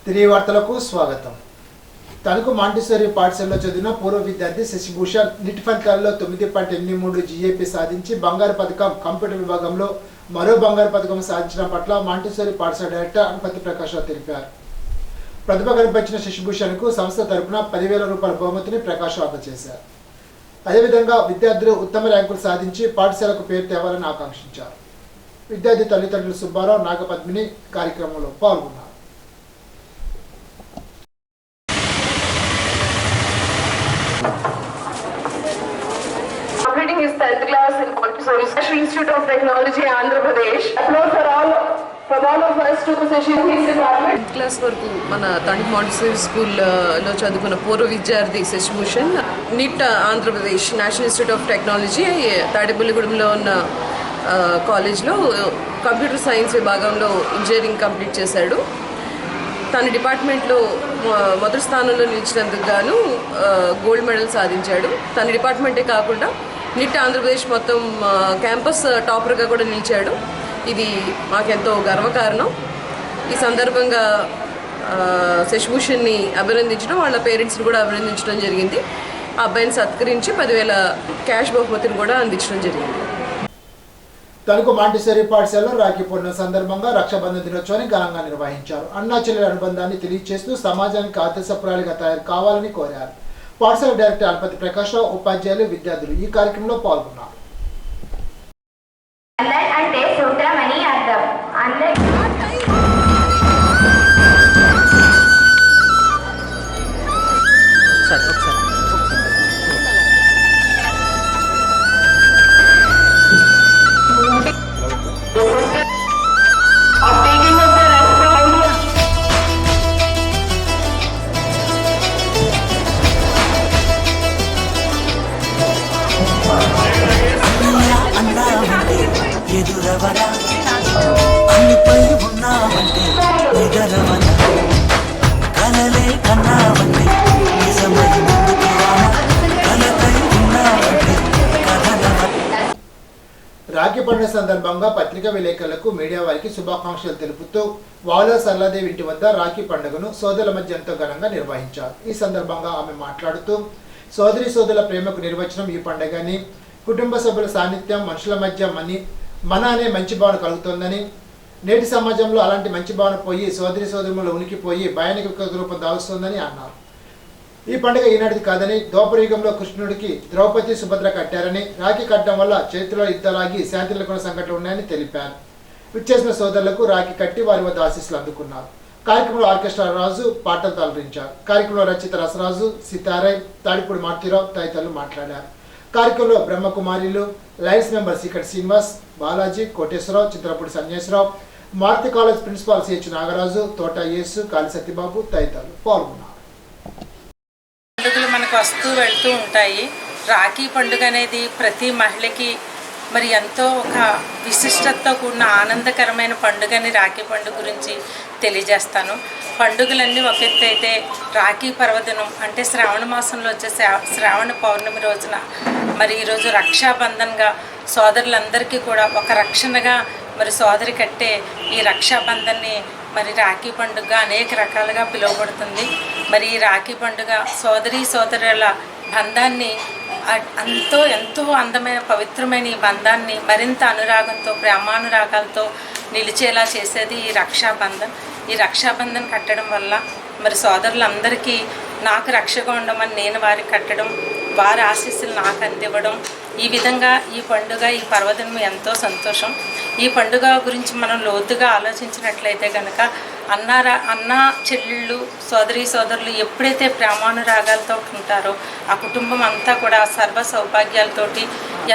తిరిగి వార్తలకు స్వాగతం. తణుకు మాంటిసోరీ పాఠశాలలో చదివిన పూర్వ విద్యార్థి శశిభూషణ్ నీట్ ఫలితాల్లో 9.83 జీఏపీ సాధించి బంగారు పథకం కంప్యూటర్ విభాగంలో మరో బంగారు పథకం సాధించడం పట్ల మాంటిసోరీ పాఠశాల డైరెక్టర్ అనుపతి ప్రకాష్ తెలిపారు. ప్రతిభ కనిపించిన శశిభూషణ్కు సంస్థ తరపున 10,000 రూపాయల బహుమతిని ప్రకాష్ అందజేశారు. అదేవిధంగా విద్యార్థులు ఉత్తమ ర్యాంకులు సాధించి పాఠశాలకు పేరు తేవాలని ఆకాంక్షించారు. విద్యార్థి తల్లిదండ్రులు సుబ్బారావు, నాగపద్మిని కార్యక్రమంలో పాల్గొన్నారు. Completing his 10th class in Montessori National Institute of Technology, Andhra Pradesh. Applause for all of us to session his department. Class వరకు మన తణుకు మాంటిసోరీ స్కూల్లో చదువుకున్న పూర్వ విద్యార్థి Sasibhushan NIT Andhra Pradesh national institute of technology తాడేపల్లిగూడెంలో ఉన్న కాలేజ్లో కంప్యూటర్ సైన్స్ విభాగంలో ఇంజనీరింగ్ కంప్లీట్ చేశాడు. తన డిపార్ట్మెంట్లో మొదటి స్థానంలో నిలిచినందుకు గాను గోల్డ్ మెడల్ సాధించాడు. తన డిపార్ట్మెంటే కాకుండా నీట్ ఆంధ్రప్రదేశ్ మొత్తం క్యాంపస్ టాపర్గా కూడా నిలిచాడు. ఇది మాకెంతో గర్వకారణం. ఈ సందర్భంగా శశిభూషణ్ని అభినందించడం, వాళ్ళ పేరెంట్స్ని కూడా అభినందించడం జరిగింది. ఆ అబ్బాయిని సత్కరించి 10,000 క్యాష్ బహుమతిని కూడా అందించడం జరిగింది. తణుకు మాంటిసోరీ పాఠశాలలో రాఖీ పూర్ణిమ సందర్భంగా రక్షాబంధన్ దినోత్సవాన్ని ఘనంగా నిర్వహించారు. అన్నా చెల్లెల అనుబంధాన్ని తెలియజేస్తూ సమాజానికి ఆదర్శప్రాయాలుగా తయారు కావాలని కోరారు. పాఠశాల డైరెక్టర్ అనుపతి ప్రకాష్, ఉపాధ్యాయులు, విద్యార్థులు ఈ కార్యక్రమంలో పాల్గొన్నారు. రాఖీ పండుగ సందర్భంగా పత్రికా విలేకరులకు, మీడియా వారికి శుభాకాంక్షలు తెలుపుతూ వాలో సరళాదేవి ఇంటి వద్ద రాఖీ పండుగను సోదరుల మధ్య ఎంతో ఘనంగా నిర్వహించారు. ఈ సందర్భంగా ఆమె మాట్లాడుతూ సోదరి సోదరుల ప్రేమకు నిర్వచనం ఈ పండుగని, కుటుంబ సభ్యుల సాన్నిధ్యం మనుషుల మధ్య మన అనే మంచి భావన కలుగుతుందని, నేటి సమాజంలో అలాంటి మంచి భావన పోయి సోదరి సోదరుల ఉనికిపోయి భయానికి వికృత రూపం దాల్స్తుందని అన్నారు. ఈ పండుగ ఈనాటిది కాదని, ద్వాపరయుగంలో కృష్ణుడికి ద్రౌపది, సుభద్ర కట్టారని, రాఖీ కట్టడం వల్ల చరిత్రలో యుద్ధాలాగి శాంతి నెలకొన్న సంఘటనలు ఉన్నాయని తెలిపారు. విచ్చేసిన సోదరులకు రాఖీ కట్టి వారి వద్ద ఆశీస్సులు అందుకున్నారు. కార్యక్రమంలో ఆర్కెస్ట్రా రాజు పాటలు తలరించారు. కార్యక్రమంలో రచిత రసరాజు, సితారై, తాడిపూడి మార్తిరావు తదితరులు మాట్లాడారు. కార్యక్రమంలో బ్రహ్మకుమారిలు, Lions member Seekati Srinivas, Balaji, Koteswararao, Chitrapudi Sanyasarao, Maruti college principal CH Nagaraju, Thota Yesu, కాళి సత్యబాబు తదితరులు పాల్గొన్నారు. పండుగలు మనకు వస్తూ వెళ్తూ ఉంటాయి. రాఖీ పండుగ అనేది ప్రతి మహిళకి మరి ఎంతో ఒక విశిష్టతతో కూడిన ఆనందకరమైన పండుగని రాఖీ పండుగ గురించి తెలియజేస్తాను. పండుగలన్నీ ఒక ఎత్తు అయితే రాఖీ పర్వదినం అంటే శ్రావణ మాసంలో వచ్చే శ్రావణ పౌర్ణమి రోజున మరి ఈరోజు రక్షాబంధన్గా సోదరులందరికీ కూడా ఒక రక్షణగా మరి సోదరి కట్టే ఈ రక్షాబంధన్ని మరి రాఖీ పండుగ అనేక రకాలుగా పిలువబడుతుంది. మరి ఈ రాఖీ పండుగ సోదరుల బంధాన్ని ఎంతో అందమైన పవిత్రమైన ఈ బంధాన్ని మరింత అనురాగంతో, ప్రేమానురాగాలతో నిలిచేలా చేసేది ఈ రక్షాబంధన్. ఈ రక్షాబంధన్ కట్టడం వల్ల మరి సోదరులందరికీ నాకు రక్షగా ఉండమని నేను వారికి కట్టడం, వారి ఆశీస్సులు నాకు అందివ్వడం, ఈ విధంగా ఈ పండుగ, ఈ పర్వదినం ఎంతో సంతోషం. ఈ పండుగ గురించి మనం లోతుగా ఆలోచించినట్లయితే కనుక అన్న చెల్లెళ్ళు, సోదరులు ఎప్పుడైతే ప్రేమానురాగాలతో ఉంటారో ఆ కుటుంబం అంతా కూడా సర్వ సౌభాగ్యాలతోటి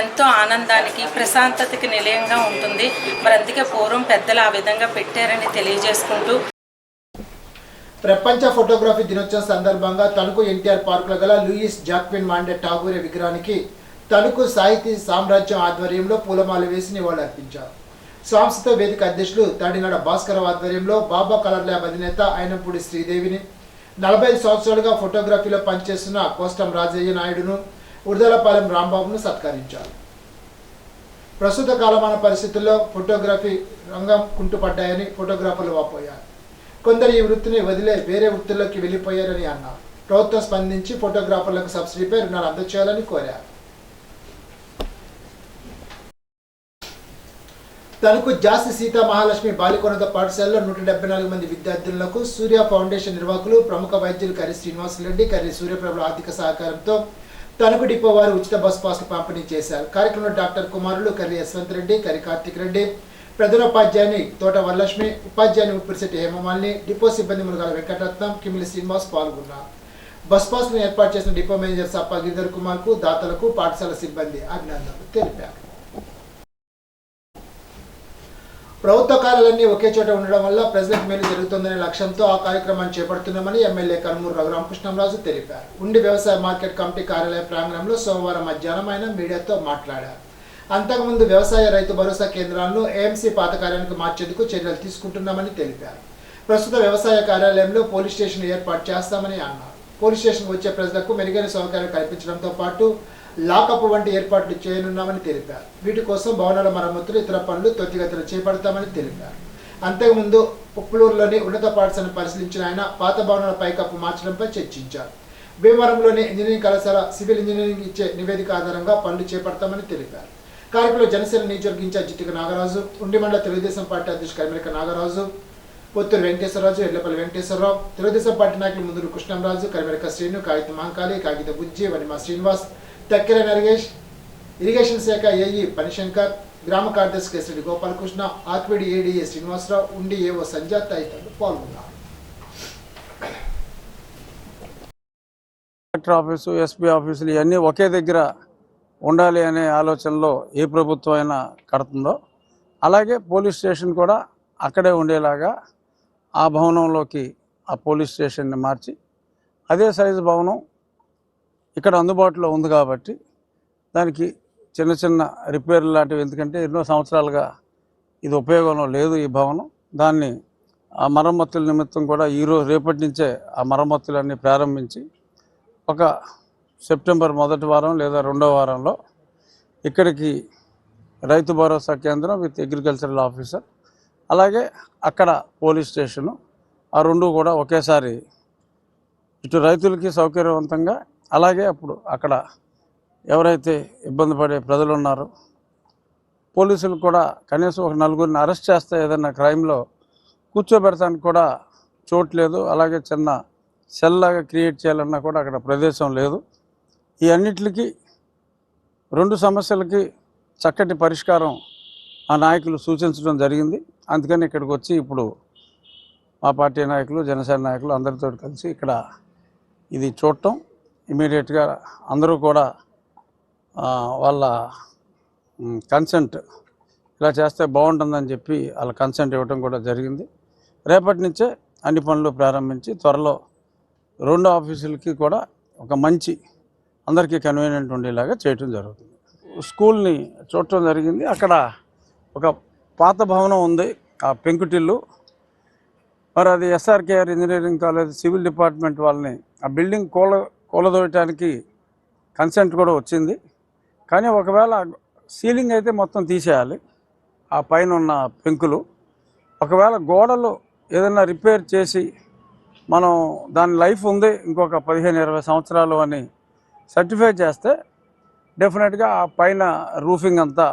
ఎంతో ఆనందానికి, ప్రశాంతతకి నిలయంగా ఉంటుంది. మరి అందుకే పూర్వం పెద్దలు ఆ విధంగా పెట్టారని తెలియజేసుకుంటూ, ప్రపంచ ఫోటోగ్రఫీ దినోత్సవం సందర్భంగా తణుకు ఎన్టీఆర్ పార్కులో గల లూయిస్ జాక్విన్ మాండే ఠాగూరే విగ్రహానికి తణుకు సాహితీ సామ్రాజ్యం ఆధ్వర్యంలో పూలమాల వేసి నివాళులర్పించారు. సాంస్కృతిక వేదిక అధ్యక్షులు తాడినాడ భాస్కరరావు ఆధ్వర్యంలో బాబా కలర్ ల్యాబ్ అధినేత అయినపూడి శ్రీదేవిని, 45 సంవత్సరాలుగా ఫోటోగ్రఫీలో పనిచేస్తున్న కోస్టం రాజయ్య నాయుడును, ఉర్దలపాలెం రాంబాబును సత్కరించారు. ప్రస్తుత కాలమాన పరిస్థితుల్లో ఫోటోగ్రఫీ రంగం కుంటుపడ్డాయని ఫోటోగ్రాఫర్లు వాపోయారు. కొందరు ఈ వృత్తిని వదిలే వేరే వృత్తుల్లోకి వెళ్ళిపోయారని అన్నారు. ప్రభుత్వం స్పందించి ఫోటోగ్రాఫర్లకు సబ్సిడీపై రుణాలు అందజేయాలని కోరారు. తణుకు జాస్తి సీతా మహాలక్ష్మి బాలికోన్నత పాఠశాలలో 174 మంది విద్యార్థులకు సూర్య ఫౌండేషన్ నిర్వాహకులు ప్రముఖ వైద్యులు కర్రి శ్రీనివాసరెడ్డి, కర్రి సూర్యప్రభల ఆర్థిక సహకారంతో తణుకు డిపో వారు ఉచిత బస్ పాస్లు పంపిణీ చేశారు. కార్యక్రమంలో డాక్టర్ కుమారులు కర్రి యశ్వంత్ రెడ్డి, కర్రి కార్తిక్ రెడ్డి, ప్రధానోపాధ్యాయుని తోట వరలక్ష్మి, ఉపాధ్యాయుని ఉప్పిరిశెట్టి హేమమాలిని, డిపో సిబ్బంది మునగాల వెంకటరత్నం, కిమిలి శ్రీనివాస్ పాల్గొన్నారు. బస్ పాస్ను ఏర్పాటు చేసిన డిపో మేనేజర్ సప్ప గిరిధర్ కుమార్ కు, దాతలకు పాఠశాల సిబ్బంది అభినందనలు తెలిపారు. ప్రభుత్వ కార్యాలన్నీ ఒకే చోట ఉండడం వల్ల ప్రజలకు మేలు జరుగుతుందనే లక్ష్యంతో ఆ కార్యక్రమాన్ని చేపడుతున్నామని ఎమ్మెల్యే కనుమూరు రఘురామకృష్ణంరాజు తెలిపారు. ఉండి వ్యవసాయ మార్కెట్ కమిటీ కార్యాలయ ప్రాంగణంలో సోమవారం మధ్యాహ్నం ఆయన మీడియాతో మాట్లాడారు. అంతకుముందు వ్యవసాయ రైతు భరోసా కేంద్రాలను ఏఎంసీ పాత కార్యాలయానికి మార్చేందుకు చర్యలు తీసుకుంటున్నామని తెలిపారు. ప్రస్తుత వ్యవసాయ కార్యాలయంలో పోలీస్ స్టేషన్ ఏర్పాటు చేస్తామని అన్నారు. పోలీస్ స్టేషన్కు వచ్చే ప్రజలకు మెరుగైన సౌకర్యాలు కల్పించడంతో పాటు లాకప్ వంటి ఏర్పాట్లు చేయనున్నామని తెలిపారు. వీటి కోసం భవనాల మరమ్మతులు, ఇతర పనులు త్వరితగతిన చేపడతామని తెలిపారు. అంతకుముందు ఉప్పులూరులోని ఉన్నత పాఠశాలను పరిశీలించిన ఆయన పాత భవనాల పైకప్పు మార్చడంపై చర్చించారు. భీమవరంలోని ఇంజనీరింగ్ కళాశాల సివిల్ ఇంజనీరింగ్ ఇచ్చే నివేదిక ఆధారంగా పనులు చేపడతామని తెలిపారు. కార్యక్రమంలో జనసేన నియోజకవర్గ ఇన్ఛార్జ్ జిట్టిక నాగరాజు, ఉండిమండల తెలుగుదేశం పార్టీ అధ్యక్షుడు కరిమెలక నాగరాజు, పొత్తూరు వెంకటేశ్వరరాజు, ఎల్లపల్లి వెంకటేశ్వరరావు, తెలుగుదేశం పార్టీ నాయకులు ముందూరు కృష్ణంరాజు, కరిమెలక శ్రీను, కాగిత మహంకాళి, కాగిత బుజ్జి, వనిమా శ్రీనివాస్, తక్కెర నరేష్, ఇరిగేషన్ శాఖ ఏఈ పనిశంకర్, గ్రామ కార్యదర్శి కేసరెడ్డి గోపాలకృష్ణ, ఆర్పిడి ఏడీఏ శ్రీనివాసరావు, ఉండి ఏఓ సంజయ్ తదితరులు పాల్గొన్నారు. కలెక్టర్ ఆఫీసు, ఎస్పీ ఆఫీసులు ఇవన్నీ ఒకే దగ్గర ఉండాలి అనే ఆలోచనలో ఏ ప్రభుత్వం అయినా కడుతుందో అలాగే పోలీస్ స్టేషన్ కూడా అక్కడే ఉండేలాగా ఆ భవనంలోకి ఆ పోలీస్ స్టేషన్ని మార్చి అదే సైజు భవనం ఇక్కడ అందుబాటులో ఉంది కాబట్టి దానికి చిన్న చిన్న రిపేర్లు లాంటివి, ఎందుకంటే ఎన్నో సంవత్సరాలుగా ఇది ఉపయోగంలో లేదు ఈ భవనం. దాన్ని ఆ మరమ్మతుల నిమిత్తం కూడా రేపటి నుంచే ఆ మరమ్మతులన్నీ ప్రారంభించి ఒక సెప్టెంబర్ మొదటి వారం లేదా రెండవ వారంలో ఇక్కడికి రైతు భరోసా కేంద్రం విత్ అగ్రికల్చరల్ ఆఫీసర్ అలాగే అక్కడ పోలీస్ స్టేషను ఆ రెండు కూడా ఒకేసారి ఇటు రైతులకి సౌకర్యవంతంగా, అలాగే అప్పుడు అక్కడ ఎవరైతే ఇబ్బంది పడే ప్రజలు ఉన్నారో పోలీసులు కూడా కనీసం ఒక నలుగురిని అరెస్ట్ చేస్తే ఏదైనా క్రైమ్లో కూర్చోబెడతానికి కూడా చోటు లేదు. అలాగే చిన్న సెల్ లాగా క్రియేట్ చేయాలన్నా కూడా అక్కడ ప్రదేశం లేదు. ఈ అన్నిటికీ రెండు సమస్యలకి చక్కటి పరిష్కారం ఆ నాయకులు సూచించడం జరిగింది. అందుకని ఇక్కడికి వచ్చి ఇప్పుడు మా పార్టీ నాయకులు, జనసేన నాయకులు అందరితో కలిసి ఇక్కడ ఇది చూడటం, ఇమీడియట్గా అందరూ కూడా వాళ్ళ కన్సెంట్ ఇలా చేస్తే బాగుంటుందని చెప్పి వాళ్ళ కన్సెంట్ ఇవ్వడం కూడా జరిగింది. రేపటి నుంచే అన్ని పనులు ప్రారంభించి త్వరలో రెండు ఆఫీసులకి కూడా ఒక మంచి అందరికీ కన్వీనియంట్ ఉండేలాగా చేయటం జరుగుతుంది. స్కూల్ని చూడటం జరిగింది. అక్కడ ఒక పాత భవనం ఉంది, ఆ పెంకుటిల్లు. మరి అది SRKR engineering college civil department వాళ్ళని ఆ బిల్డింగ్ కూలదోయటానికి కన్సెంట్ కూడా వచ్చింది. కానీ ఒకవేళ సీలింగ్ అయితే మొత్తం తీసేయాలి, ఆ పైన ఉన్న పెంకులు. ఒకవేళ గోడలు ఏదైనా రిపేర్ చేసి మనం దాని లైఫ్ ఉంది ఇంకొక 15-20 సంవత్సరాలు అని సర్టిఫై చేస్తే డెఫినెట్గా ఆ పైన రూఫింగ్ అంతా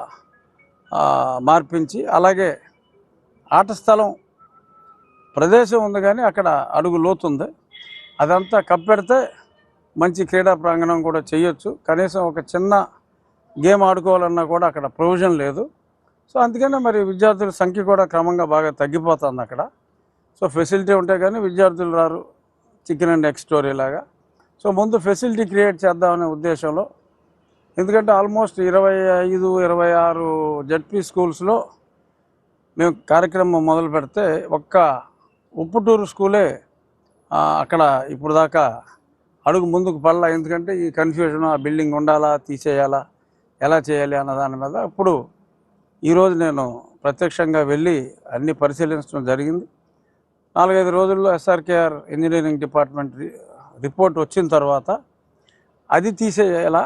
మార్పించి, అలాగే ఆట స్థలం ప్రదేశం ఉంది కానీ అక్కడ అడుగు లోతుంది, అదంతా కప్పెడితే మంచి క్రీడా ప్రాంగణం కూడా చేయొచ్చు. కనీసం ఒక చిన్న గేమ్ ఆడుకోవాలన్నా కూడా అక్కడ ప్రొవిజన్ లేదు. సో అందుకనే మరి విద్యార్థుల సంఖ్య కూడా క్రమంగా బాగా తగ్గిపోతుంది అక్కడ. సో ఫెసిలిటీ ఉంటే కానీ విద్యార్థులు రారు, చికెన్ అండ్ ఎగ్ స్టోరీ లాగా. సో ముందు ఫెసిలిటీ క్రియేట్ చేద్దామనే ఉద్దేశంలో, ఎందుకంటే ఆల్మోస్ట్ 25-26 జడ్పీ స్కూల్స్లో మేము కార్యక్రమం మొదలు పెడితే ఒక్క ఉప్పుటూరు స్కూలే అక్కడ ఇప్పుడు దాకా అడుగు ముందుకు పడలా. ఎందుకంటే ఈ కన్ఫ్యూజన్, ఆ బిల్డింగ్ ఉండాలా తీసేయాలా ఎలా చేయాలి అన్న దాని మీద ఇప్పుడు ఈరోజు నేను ప్రత్యక్షంగా వెళ్ళి అన్నీ పరిశీలించడం జరిగింది. 4-5 రోజుల్లో ఎస్ఆర్కేఆర్ ఇంజనీరింగ్ డిపార్ట్మెంట్ రిపోర్ట్ వచ్చిన తర్వాత అది తీసేయాలా,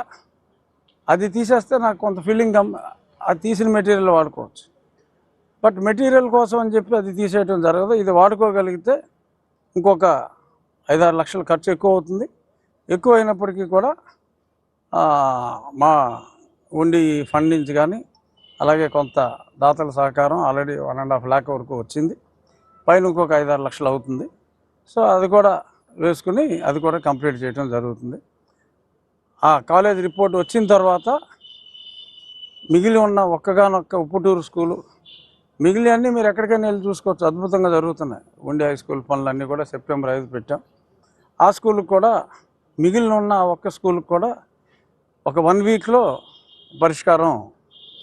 అది తీసేస్తే నాకు కొంత ఫీలింగ్ అది తీసిన మెటీరియల్ వాడుకోవచ్చు. బట్ మెటీరియల్ కోసం అని చెప్పి అది తీసేయడం జరగదు. ఇది వాడుకోగలిగితే ఇంకొక 5-6 లక్షల ఖర్చు ఎక్కువ అవుతుంది. ఎక్కువ అయినప్పటికీ కూడా మా ఉండి ఫండ్ నుంచి కానీ అలాగే కొంత దాతల సహకారం ఆల్రెడీ 1.5 lakh వరకు వచ్చింది. పైన ఇంకొక 5-6 లక్షలు అవుతుంది. సో అది కూడా వేసుకుని అది కూడా కంప్లీట్ చేయడం జరుగుతుంది. ఆ కాలేజ్ రిపోర్ట్ వచ్చిన తర్వాత మిగిలి ఉన్న ఒక్కగానొక్క ఉప్పుటూరు స్కూలు మిగిలి అన్నీ మీరు ఎక్కడికైనా వెళ్ళి చూసుకోవచ్చు, అద్భుతంగా జరుగుతున్నాయి. ఉండి హై స్కూల్ పనులన్నీ కూడా September 5 పెట్టాం. ఆ స్కూల్కి కూడా మిగిలిన ఉన్న ఒక్క స్కూల్కి కూడా ఒక 1 weekలో పరిష్కారం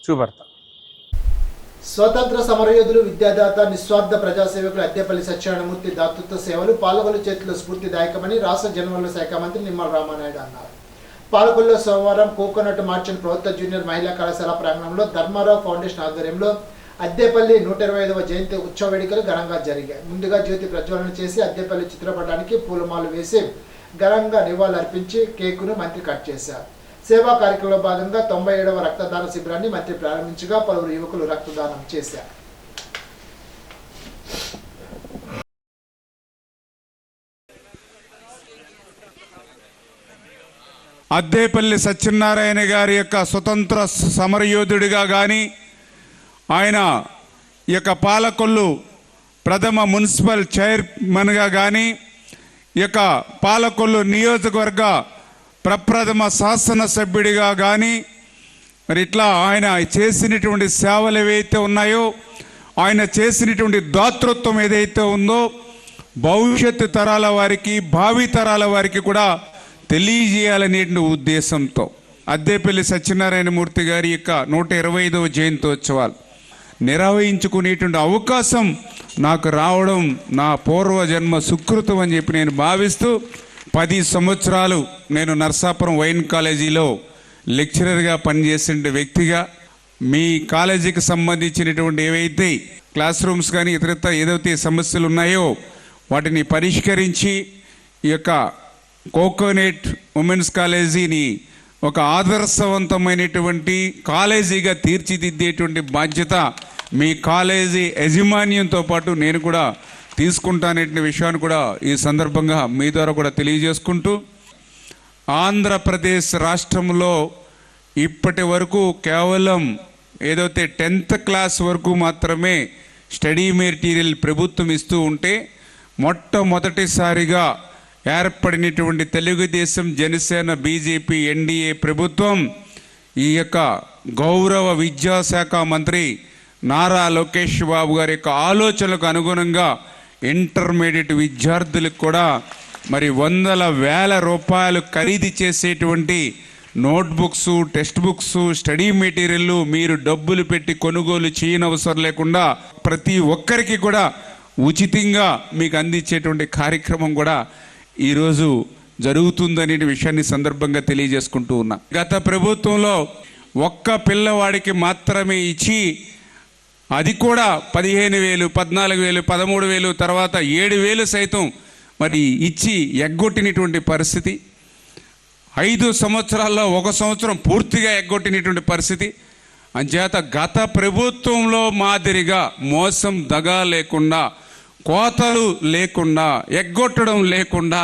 చూపెడతాం. స్వతంత్ర సమరయోధులు, విద్యాదాత, నిస్వార్థ ప్రజాసేవకులు అద్దెపల్లి సత్యనారాయణమూర్తి దాతృత్వ సేవలు పాలకొల్లు చేతిలో స్ఫూర్తిదాయకమని రాష్ట్ర జనవనరుల శాఖ మంత్రి నిమ్మల రామానాయుడు అన్నారు. పాలకొల్లులో సోమవారం కోకోనట్ మార్చెంట్ ప్రభుత్వ జూనియర్ మహిళా కళాశాల ప్రాంగణంలో ధర్మారావు ఫౌండేషన్ ఆధ్వర్యంలో అద్దెపల్లి 125వ జయంతి ఉత్సవ వేడుకలు ఘనంగా జరిగాయి. ముందుగా జ్యోతి ప్రజ్వలన చేసి అద్దెపల్లి చిత్రపటానికి పూలమాలు వేసి ఘనంగా నివాళులర్పించి కేకును మంత్రి కట్ చేశారు. సేవా కార్యక్రమంలో భాగంగా 97వ రక్తదాన శిబిరాన్ని మంత్రి ప్రారంభించగా పలువురు యువకులు రక్తదానం చేశారు. అద్దేపల్లి సత్యనారాయణ గారి యొక్క స్వతంత్ర సమరయోధుడిగా కానీ, ఆయన ఈ యొక్క పాలకొల్లు ప్రథమ మున్సిపల్ చైర్మన్గా కానీ, ఈ యొక్క పాలకొల్లు నియోజకవర్గ ప్రప్రథమ శాసనసభ్యుడిగా కానీ, మరి ఇట్లా ఆయన చేసినటువంటి సేవలు ఏవైతే ఉన్నాయో, ఆయన చేసినటువంటి దాతృత్వం ఏదైతే ఉందో భవిష్యత్తు తరాల వారికి, భావి తరాల వారికి కూడా తెలియజేయాలనే ఉద్దేశంతో అద్దేపల్లి సత్యనారాయణమూర్తి గారి యొక్క 125వ జయంతోత్సవాలు నిర్వహించుకునేటువంటి అవకాశం నాకు రావడం నా పూర్వజన్మ సుకృతం అని చెప్పి నేను భావిస్తూ 10 సంవత్సరాలు నేను నర్సాపురం వైన్ కాలేజీలో లెక్చరర్గా పనిచేసే వ్యక్తిగా మీ కాలేజీకి సంబంధించినటువంటి ఏవైతే క్లాస్ రూమ్స్ కానీ ఇతరత్ర ఏదైతే సమస్యలు ఉన్నాయో వాటిని పరిష్కరించి ఈ యొక్క కోకోనట్ ఉమెన్స్ కాలేజీని ఒక ఆదర్శవంతమైనటువంటి కాలేజీగా తీర్చిదిద్దేటువంటి బాధ్యత మీ కాలేజీ యాజమాన్యంతో పాటు నేను కూడా తీసుకుంటానే విషయాన్ని కూడా ఈ సందర్భంగా మీ ద్వారా కూడా తెలియజేసుకుంటూ, ఆంధ్రప్రదేశ్ రాష్ట్రంలో ఇప్పటి వరకు కేవలం ఏదైతే 10th క్లాస్ వరకు మాత్రమే స్టడీ మెటీరియల్ ప్రభుత్వం ఇస్తూ ఉంటే, మొట్టమొదటిసారిగా ఏర్పడినటువంటి తెలుగుదేశం, జనసేన, బీజేపీ, ఎన్డీఏ ప్రభుత్వం ఈ యొక్క గౌరవ విద్యాశాఖ మంత్రి నారా లోకేష్ బాబు గారి యొక్క ఆలోచనలకు అనుగుణంగా ఇంటర్మీడియట్ విద్యార్థులకు కూడా మరి 100,000 రూపాయలు ఖరీదు చేసేటువంటి notebooks, text books, study material మీరు డబ్బులు పెట్టి కొనుగోలు చేయనవసరం లేకుండా ప్రతి ఒక్కరికి కూడా ఉచితంగా మీకు అందించేటువంటి కార్యక్రమం కూడా ఈరోజు జరుగుతుందనే విషయాన్ని సందర్భంగా తెలియజేసుకుంటూ ఉన్నా. గత ప్రభుత్వంలో ఒక్క పిల్లవాడికి మాత్రమే ఇచ్చి, అది కూడా 15,000, 14,000, 13,000 తర్వాత 7,000 సైతం మరి ఇచ్చి ఎగ్గొట్టినటువంటి పరిస్థితి. 5 సంవత్సరాల్లో 1 సంవత్సరం పూర్తిగా ఎగ్గొట్టినటువంటి పరిస్థితి. అంచేత గత ప్రభుత్వంలో మాదిరిగా మోసం, దగా లేకుండా, కోతలు లేకుండా, ఎగ్గొట్టడం లేకుండా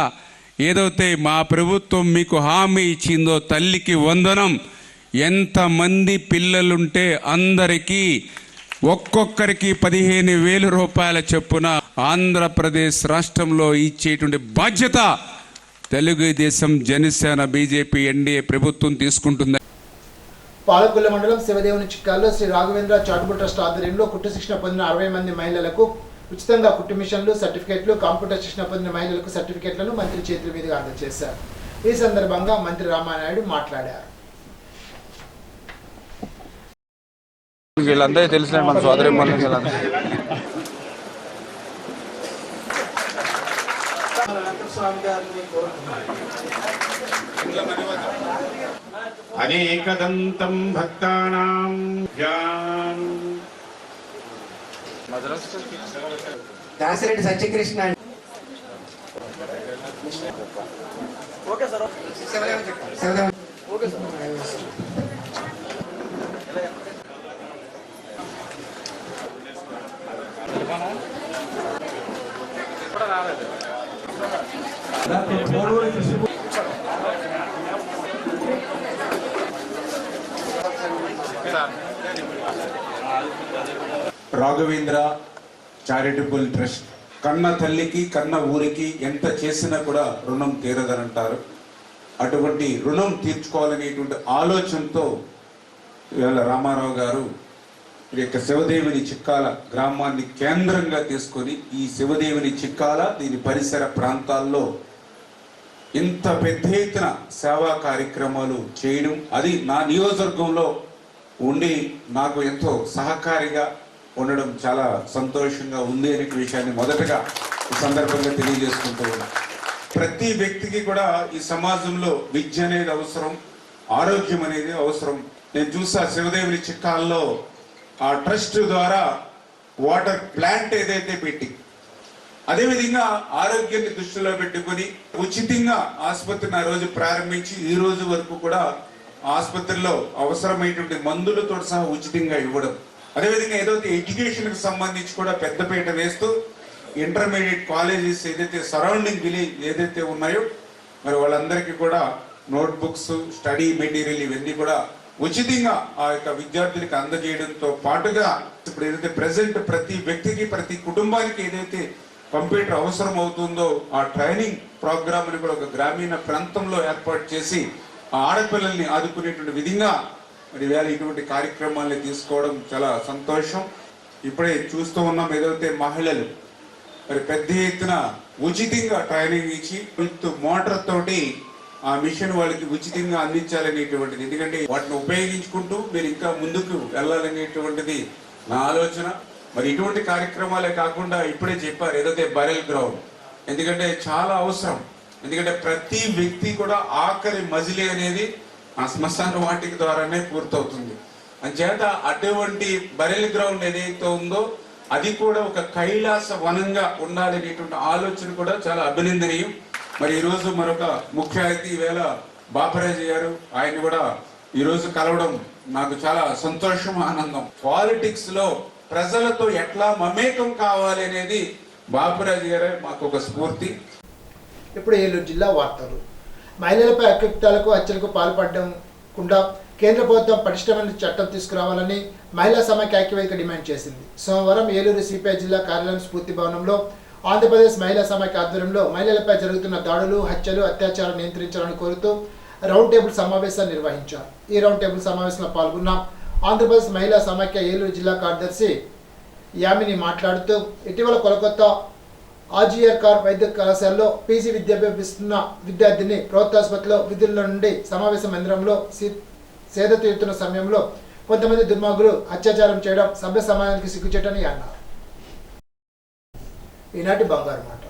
ఏదైతే మా ప్రభుత్వం మీకు హామీ ఇచ్చిందో తల్లికి వందనం, ఎంతమంది పిల్లలుంటే అందరికీ ఒక్కొక్కరికి 15,000 రూపాయల చొప్పున ఆంధ్రప్రదేశ్ రాష్ట్రంలో ఇచ్చేటువంటి బాధ్యత తెలుగుదేశం, జనసేన, బీజేపీ, ఎన్డీఏ ప్రభుత్వం తీసుకుంటుంది. పాలకొల్లు మండలం శివదేవుని చిక్కాల్లో శ్రీ రాఘవేంద్ర చారిటబుల్ ట్రస్ట్ ఆధ్వర్యంలో కుట్టు శిక్షణ పొందిన 60 మంది మహిళలకు ఉచితంగా కుట్టు మిషన్లు, సర్టిఫికెట్లు, కంప్యూటర్ శిక్షణ పొందిన మహిళలకు సర్టిఫికెట్లను మంత్రి చేతుల మీదుగా అందజేశారు. ఈ సందర్భంగా మంత్రి రామానాయుడు మాట్లాడారు. వీళ్ళందరూ తెలిసిన మన సోదరి అనేకదంతం భక్తానాం దాసిరెడ్డి సత్యకృష్ణ ఓకే సార్ కూడా రాలేదు. రాఘవేంద్ర చారిటబుల్ ట్రస్ట్ కన్న తల్లికి కన్న ఊరికి ఎంత చేసినా కూడా రుణం తీరదనంటారు. అటువంటి రుణం తీర్చుకోవాలనేటువంటి ఆలోచనతో ఇవాళ రామారావు గారు ఈ యొక్క శివదేవిని చిక్కాల గ్రామాన్ని కేంద్రంగా తీసుకొని ఈ శివదేవిని చిక్కాల దీని పరిసర ప్రాంతాల్లో ఇంత పెద్ద ఎత్తున సేవా కార్యక్రమాలు చేయడం, అది నా నియోజకవర్గంలో ఉండి నాకు ఎంతో సహకారిగా ఉండడం చాలా సంతోషంగా ఉంది అనే విషయాన్ని మొదటగా ఈ సందర్భంగా తెలియజేసుకుంటూ ఉన్నా. ప్రతి వ్యక్తికి కూడా ఈ సమాజంలో విద్య అనేది అవసరం, ఆరోగ్యం అనేది అవసరం. నేను చూసా శివదేవుని చిక్కాల్లో ఆ ట్రస్ట్ ద్వారా వాటర్ ప్లాంట్ ఏదైతే పెట్టి, అదేవిధంగా ఆరోగ్యాన్ని దృష్టిలో పెట్టుకొని ఉచితంగా ఆసుపత్రిని ఆ రోజు ప్రారంభించి ఈ రోజు వరకు కూడా ఆసుపత్రిలో అవసరమైనటువంటి మందులతో సహా ఉచితంగా ఇవ్వడం. అదేవిధంగా ఏదైతే ఎడ్యుకేషన్కి సంబంధించి కూడా పెద్దపీట వేస్తూ ఇంటర్మీడియట్ కాలేజెస్ ఏదైతే సరౌండింగ్ విలేజ్ ఏదైతే ఉన్నాయో మరి వాళ్ళందరికీ కూడా నోట్బుక్స్, స్టడీ మెటీరియల్ ఇవన్నీ కూడా ఉచితంగా ఆ యొక్క విద్యార్థులకి అందజేయడంతో పాటుగా ఇప్పుడు ఏదైతే ప్రెసెంట్ ప్రతి వ్యక్తికి ప్రతి కుటుంబానికి ఏదైతే కంప్యూటర్ అవసరం అవుతుందో ఆ ట్రైనింగ్ ప్రోగ్రామ్ ని కూడా ఒక గ్రామీణ ప్రాంతంలో ఏర్పాటు చేసి ఆ ఆడపిల్లల్ని ఆదుకునేటువంటి విధంగా మరి వేళ ఇటువంటి కార్యక్రమాల్ని తీసుకోవడం చాలా సంతోషం. ఇప్పుడే చూస్తూ ఉన్నాం ఏదైతే మహిళలు మరి పెద్ద ఎత్తున ఉచితంగా ట్రైనింగ్ ఇచ్చి విత్ మోటార్ తోటి ఆ మిషన్ వాళ్ళకి ఉచితంగా అందించాలనేటువంటిది, ఎందుకంటే వాటిని ఉపయోగించుకుంటూ మీరు ఇంకా ముందుకు వెళ్ళాలనేటువంటిది నా ఆలోచన. మరి ఇటువంటి కార్యక్రమాలే కాకుండా ఇప్పుడే చెప్పారు ఏదైతే బరెల్ గ్రౌండ్, ఎందుకంటే చాలా అవసరం. ఎందుకంటే ప్రతి వ్యక్తి కూడా ఆఖరి మజిలీ అనేది ఆ శ్మశాన వాటిక ద్వారానే పూర్తవుతుంది. అంచేత అటువంటి బరెల్ గ్రౌండ్ ఏదైతే ఉందో అది కూడా ఒక కైలాస వనంగా ఉండాలనేటువంటి ఆలోచన కూడా చాలా అభినందనీయం. మరి ఈరోజు మరొక ముఖ్య అతిథి ఈవేళ బాపరాజు గారు, ఆయన కూడా ఈరోజు కలవడం నాకు చాలా సంతోషం, ఆనందం. పాలిటిక్స్ లో ప్రజలతో ఎట్లా మమేకం కావాలి అనేది బాపరాజు గారే మాకు ఒక స్ఫూర్తి. ఇప్పుడు ఏలూరు జిల్లా వార్తలు. మహిళలపై అకృత్యాలకు హత్యలకు పాల్పడకుండా కేంద్ర ప్రభుత్వం పటిష్టమైన చట్టం తీసుకురావాలని మహిళా సమాఖ్య ఐక్యవేదిక డిమాండ్ చేసింది. సోమవారం ఏలూరు సిపిఐ జిల్లా కార్యాలయం స్ఫూర్తి భవనంలో ఆంధ్రప్రదేశ్ మహిళా సమాఖ్య ఆధ్వర్యంలో మహిళలపై జరుగుతున్న దాడులు, హత్యలు, అత్యాచారాలు నియంత్రించాలని కోరుతూ రౌండ్ టేబుల్ సమావేశాన్ని నిర్వహించారు. ఈ రౌండ్ టేబుల్ సమావేశంలో పాల్గొన్న ఆంధ్రప్రదేశ్ మహిళా సమాఖ్య ఏలూరు జిల్లా కార్యదర్శి యామిని మాట్లాడుతూ ఇటీవల కోల్కతా ఆర్జీఆర్ కార్ వైద్య కళాశాలలో పీజీ విద్యాభ్యసిస్తున్న విద్యార్థిని ప్రభుత్వాసుపత్రిలో విధుల నుండి సమావేశ మందిరంలో సేద తీరుతున్న సమయంలో కొంతమంది దుర్మార్గులు అత్యాచారం చేయడం సభ్య సమాజానికి సిగ్గుచేటని అన్నారు. ఈనాటి బంగారు మాట.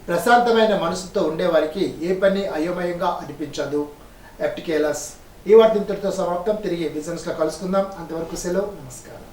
ప్రశాంతమైన మనసుతో ఉండేవారికి ఏ పని అయోమయంగా అనిపించదు. ఎఫ్టికేలస్. ఈ వార్త ఇంతటితో సమాప్తం. తిరిగి బిజినెస్ లో కలుసుకుందాం. అంతవరకు సెలవు. నమస్కారం.